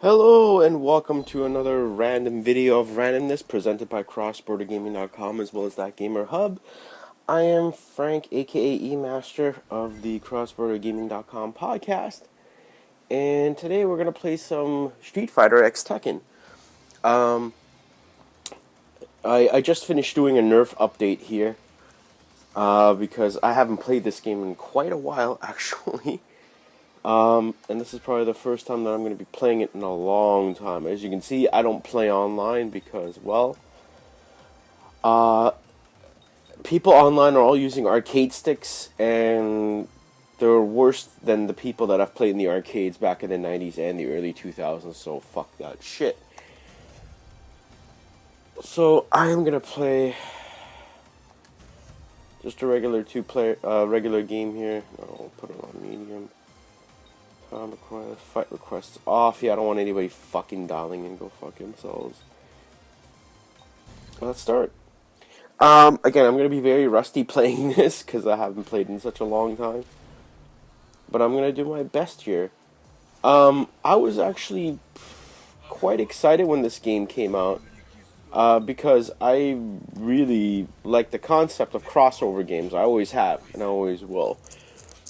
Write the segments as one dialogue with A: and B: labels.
A: Hello and welcome to another random video of randomness presented by crossbordergaming.com as well as that gamer hub. I am Frank, aka E-Master of the crossbordergaming.com podcast, and today we're going to play some Street Fighter X Tekken. I just finished doing a Nerf update here because I haven't played this game in quite a while actually. And this is probably the first time that I'm going to be playing it in a long time. As you can see, I don't play online because, well, people online are all using arcade sticks, and they're worse than the people that I've played in the arcades back in the 90s and the early 2000s, so fuck that shit. So, I am going to play just a regular regular game here. I'll put it on medium. Fight requests off. Yeah, I don't want anybody fucking dialing in. Go fuck themselves. Let's start. Again, I'm going to be very rusty playing this because I haven't played in such a long time. But I'm going to do my best here. I was actually quite excited when this game came out because I really like the concept of crossover games. I always have, and I always will.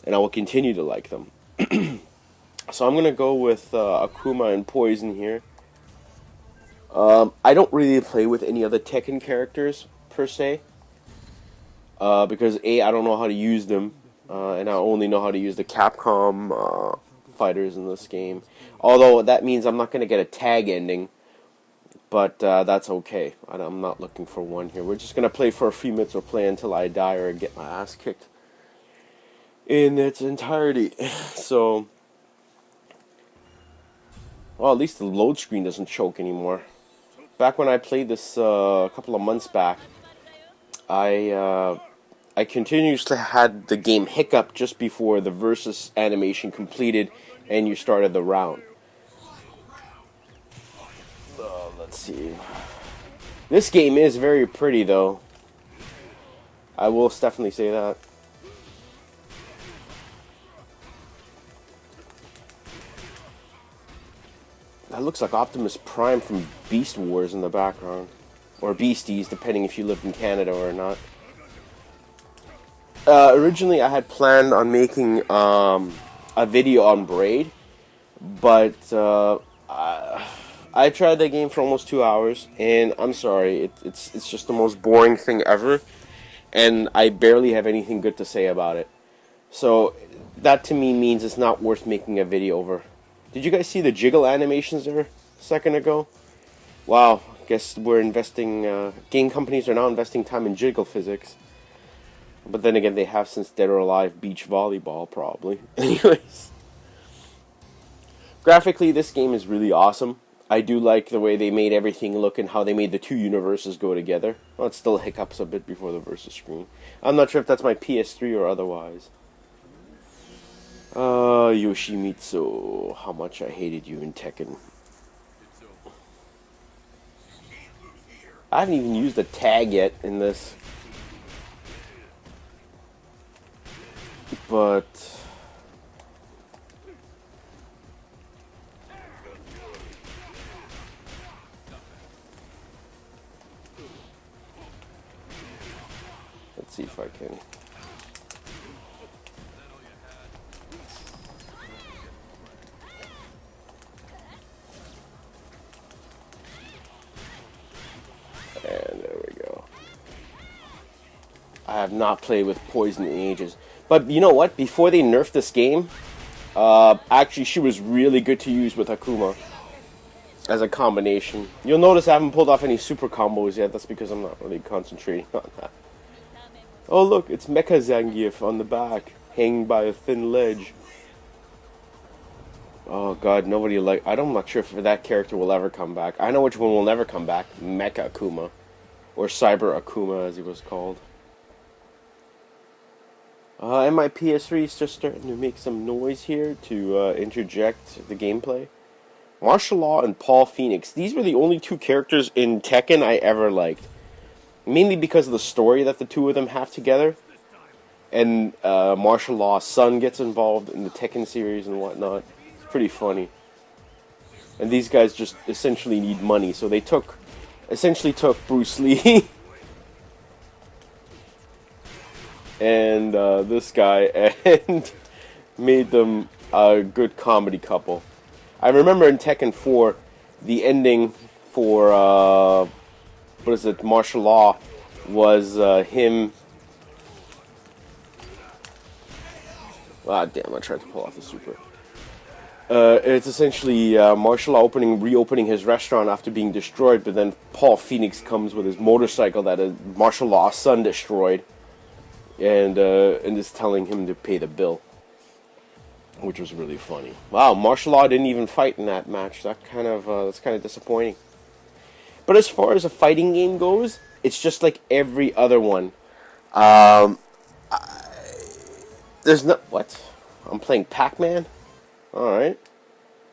A: And I will continue to like them. So I'm going to go with Akuma and Poison here. I don't really play with any other Tekken characters, per se. Because A, I don't know how to use them. And I only know how to use the Capcom fighters in this game. Although that means I'm not going to get a tag ending. But that's okay. I'm not looking for one here. We're just going to play for a few minutes or play until I die or get my ass kicked in its entirety. So... well, at least the load screen doesn't choke anymore. Back when I played this a couple of months back, I continuously had the game hiccup just before the versus animation completed and you started the round. Let's see. This game is very pretty, though. I will definitely say that. That looks like Optimus Prime from Beast Wars in the background. Or Beasties, depending if you lived in Canada or not. Originally, I had planned on making a video on Braid. But I tried that game for almost 2 hours. And I'm sorry, it's just the most boring thing ever. And I barely have anything good to say about it. So that to me means it's not worth making a video over. Did you guys see the jiggle animations there a second ago? Wow, guess we're investing, game companies are now investing time in jiggle physics. But then again, they have since Dead or Alive beach volleyball, probably. Anyways. Graphically, this game is really awesome. I do like the way they made everything look and how they made the two universes go together. Well, it still hiccups a bit before the versus screen. I'm not sure if that's my PS3 or otherwise. Yoshimitsu, how much I hated you in Tekken. I haven't even used a tag yet in this. But... let's see if I can... and there we go. I have not played with Poison in ages. But you know what? Before they nerfed this game, actually she was really good to use with Akuma as a combination. You'll notice I haven't pulled off any super combos yet. That's because I'm not really concentrating on that. Oh look, it's Mecha Zangief on the back, hanging by a thin ledge. Oh god, nobody I'm not sure if that character will ever come back. I know which one will never come back. Mecha Akuma. Or Cyber Akuma, as he was called. And my PS3 is just starting to make some noise here to interject the gameplay. Martial Law and Paul Phoenix. These were the only two characters in Tekken I ever liked. Mainly because of the story that the two of them have together. And Martial Law's son gets involved in the Tekken series and whatnot. It's pretty funny. and these guys just essentially need money. So they essentially took Bruce Lee and this guy and made them a good comedy couple. I remember in Tekken 4, the ending for what is it, martial law, was him. Ah, damn! I tried to pull off the super. It's essentially martial law reopening his restaurant after being destroyed, but then Paul Phoenix comes with his motorcycle that a martial law's son destroyed, and is telling him to pay the bill, which was really funny. Wow, martial law didn't even fight in that match. That's kind of disappointing. But as far as a fighting game goes, it's just like every other one. There's no what? I'm playing Pac-Man. All right,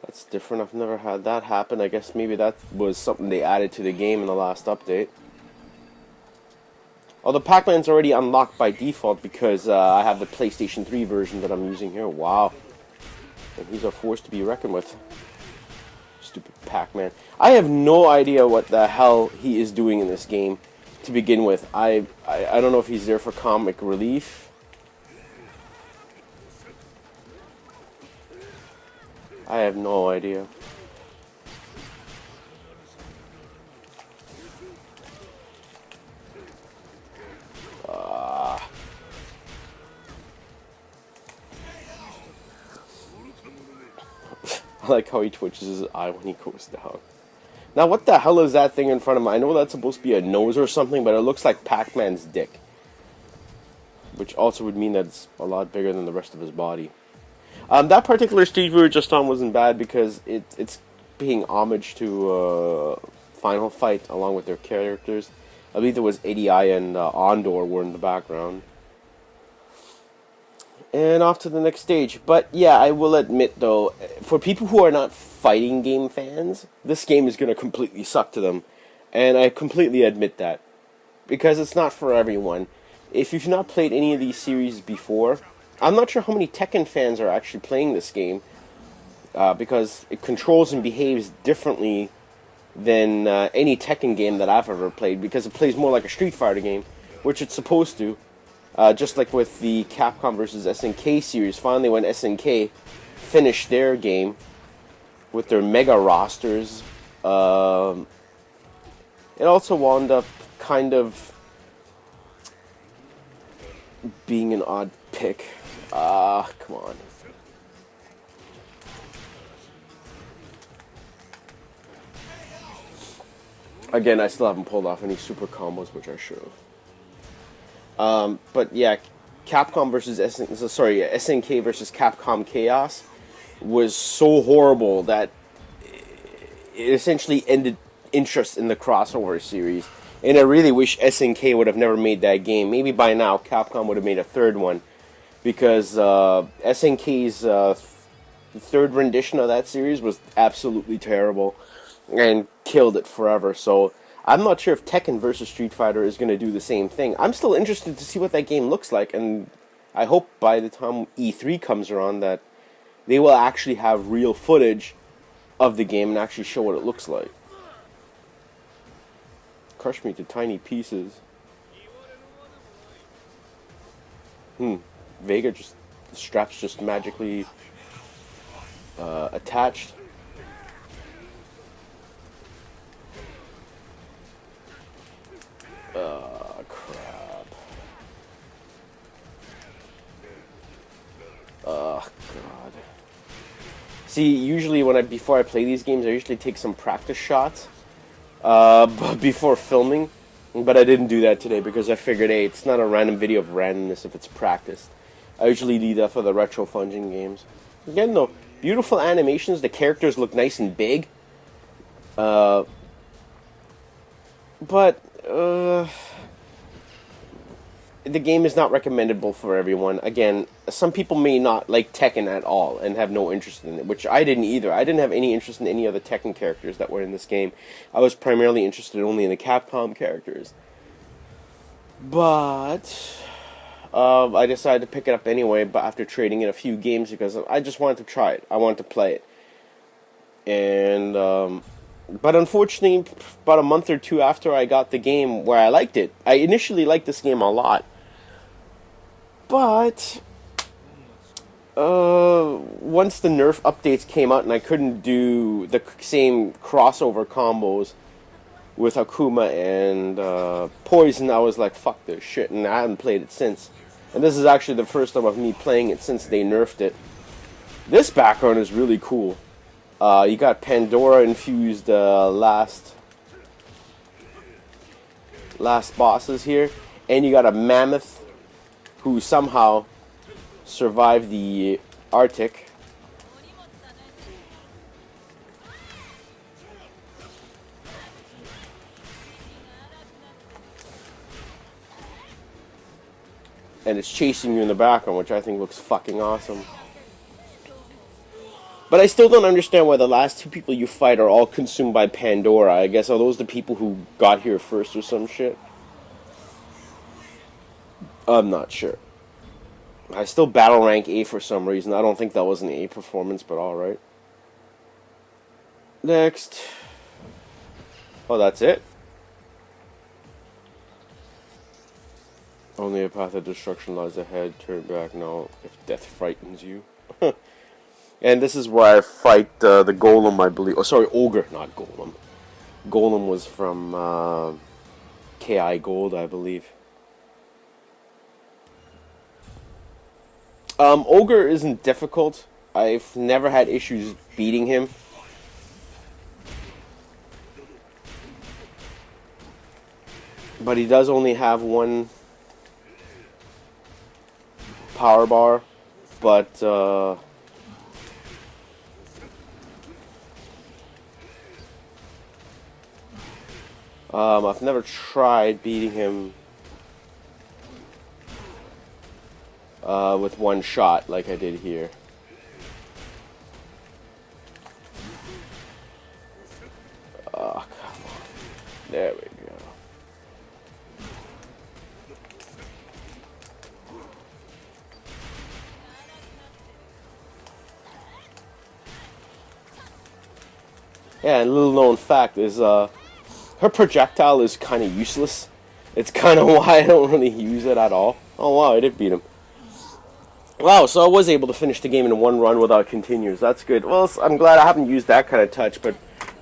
A: that's different. I've never had that happen. I guess maybe that was something they added to the game in the last update. Although Pac-Man's already unlocked by default because I have the PlayStation 3 version that I'm using here. Wow. And he's a force to be reckoned with. Stupid Pac-Man. I have no idea what the hell he is doing in this game to begin with. I don't know if he's there for comic relief. I have no idea. I like how he twitches his eye when he goes down. Now, what the hell is that thing in front of him? I know that's supposed to be a nose or something, but it looks like Pac-Man's dick. Which also would mean that it's a lot bigger than the rest of his body. That particular stage we were just on wasn't bad because it's paying homage to Final Fight along with their characters. I believe there was ADI and Ondor were in the background. And off to the next stage. But yeah, I will admit though, for people who are not fighting game fans, this game is going to completely suck to them. And I completely admit that. Because it's not for everyone. If you've not played any of these series before, I'm not sure how many Tekken fans are actually playing this game. Because it controls and behaves differently than any Tekken game that I've ever played. Because it plays more like a Street Fighter game, which it's supposed to. Just like with the Capcom vs. SNK series, finally when SNK finished their game with their mega rosters, it also wound up kind of being an odd pick. Come on. Again, I still haven't pulled off any super combos, which I should have. But yeah, Capcom versus SNK versus Capcom Chaos was so horrible that it essentially ended interest in the crossover series. And I really wish SNK would have never made that game. Maybe by now Capcom would have made a third one, because SNK's third rendition of that series was absolutely terrible and killed it forever. So I'm not sure if Tekken vs. Street Fighter is going to do the same thing. I'm still interested to see what that game looks like, and I hope by the time E3 comes around that they will actually have real footage of the game and actually show what it looks like. Crush me to tiny pieces. Vega just, the strap's just magically attached. Crap. Oh, God. See, usually before I play these games, I usually take some practice shots before filming, but I didn't do that today because I figured, hey, it's not a random video of randomness if it's practiced. I usually do that for the retro funging games. Again, though, beautiful animations. The characters look nice and big. But the game is not recommendable for everyone. Again, some people may not like Tekken at all and have no interest in it, which I didn't either. I didn't have any interest in any other Tekken characters that were in this game. I was primarily interested only in the Capcom characters. But I decided to pick it up anyway, but after trading in a few games, because I just wanted to try it. I wanted to play it. And but unfortunately, about a month or two after I got the game, where I liked it, I initially liked this game a lot, but once the Nerf updates came out and I couldn't do the same crossover combos with Akuma and Poison, I was like, fuck this shit, and I haven't played it since. And this is actually the first time of me playing it since they nerfed it. This background is really cool. You got Pandora infused last bosses here, and you got a mammoth who somehow survived the Arctic. And it's chasing you in the background, which I think looks fucking awesome. But I still don't understand why the last two people you fight are all consumed by Pandora. I guess, are those the people who got here first or some shit? I'm not sure. I still battle rank A for some reason. I don't think that was an A performance, but alright. Next. Oh, that's it? Only a path of destruction lies ahead. Turn back now if death frightens you. And this is where I fight the Golem, I believe. Oh, sorry, Ogre, not Golem. Golem was from KI Gold, I believe. Ogre isn't difficult. I've never had issues beating him. But he does only have one power bar. But I've never tried beating him with one shot like I did here. Oh, come on. There we go. Yeah, and a little known fact is her projectile is kind of useless. It's kind of why I don't really use it at all. Oh wow, I did beat him. Wow, so I was able to finish the game in one run without continues. That's good. Well, I'm glad I haven't used that kind of touch, but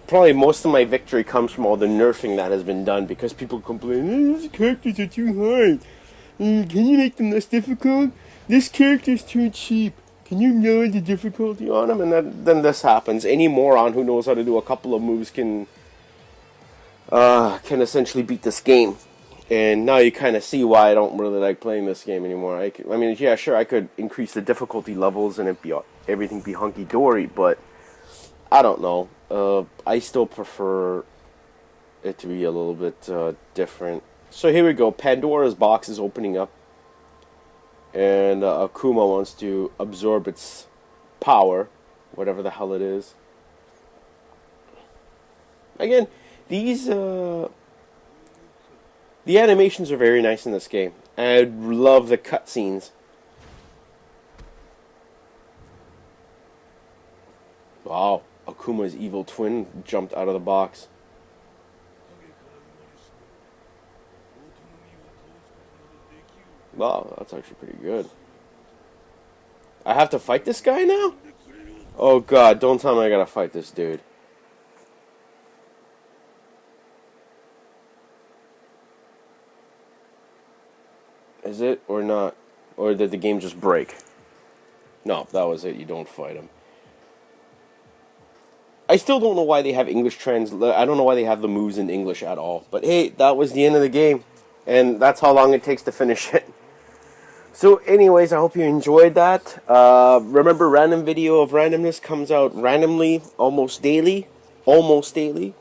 A: probably most of my victory comes from all the nerfing that has been done, because people complain, these characters are too hard. Can you make them less difficult? This character's too cheap. Can you lower the difficulty on him? And then this happens. Any moron who knows how to do a couple of moves can essentially beat this game. And now you kind of see why I don't really like playing this game anymore. I mean, yeah, sure, I could increase the difficulty levels and everything be hunky-dory, but I don't know. I still prefer it to be a little bit different. So here we go. Pandora's box is opening up. And Akuma wants to absorb its power, whatever the hell it is. Again, these... the animations are very nice in this game. I love the cutscenes. Wow, Akuma's evil twin jumped out of the box. Wow, that's actually pretty good. I have to fight this guy now? Oh god, don't tell me I gotta fight this dude. Is it or not? Or did the game just break? No, that was it. You don't fight him. I still don't know why they have English I don't know why they have the moves in English at all. But hey, that was the end of the game. And that's how long it takes to finish it. So anyways, I hope you enjoyed that. Remember, Random Video of Randomness comes out randomly, almost daily. Almost daily.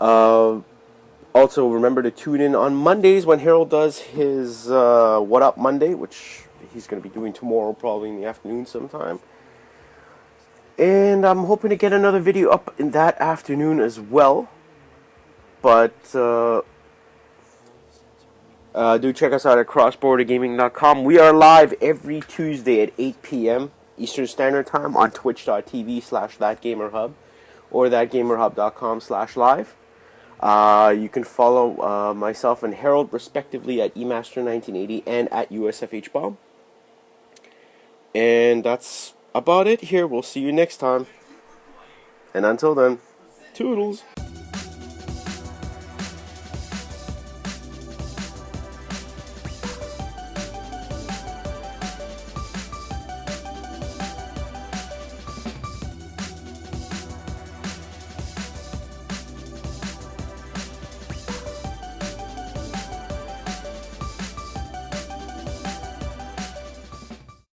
A: Also, remember to tune in on Mondays when Harold does his What Up Monday, which he's going to be doing tomorrow, probably in the afternoon sometime. And I'm hoping to get another video up in that afternoon as well. But do check us out at crossbordergaming.com. We are live every Tuesday at 8 p.m. Eastern Standard Time on twitch.tv/thatgamerhub. or thatgamerhub.com/live. You can follow myself and Harold respectively at emaster1980 and at USFHBomb. And that's about it here. We'll see you next time. And until then, toodles.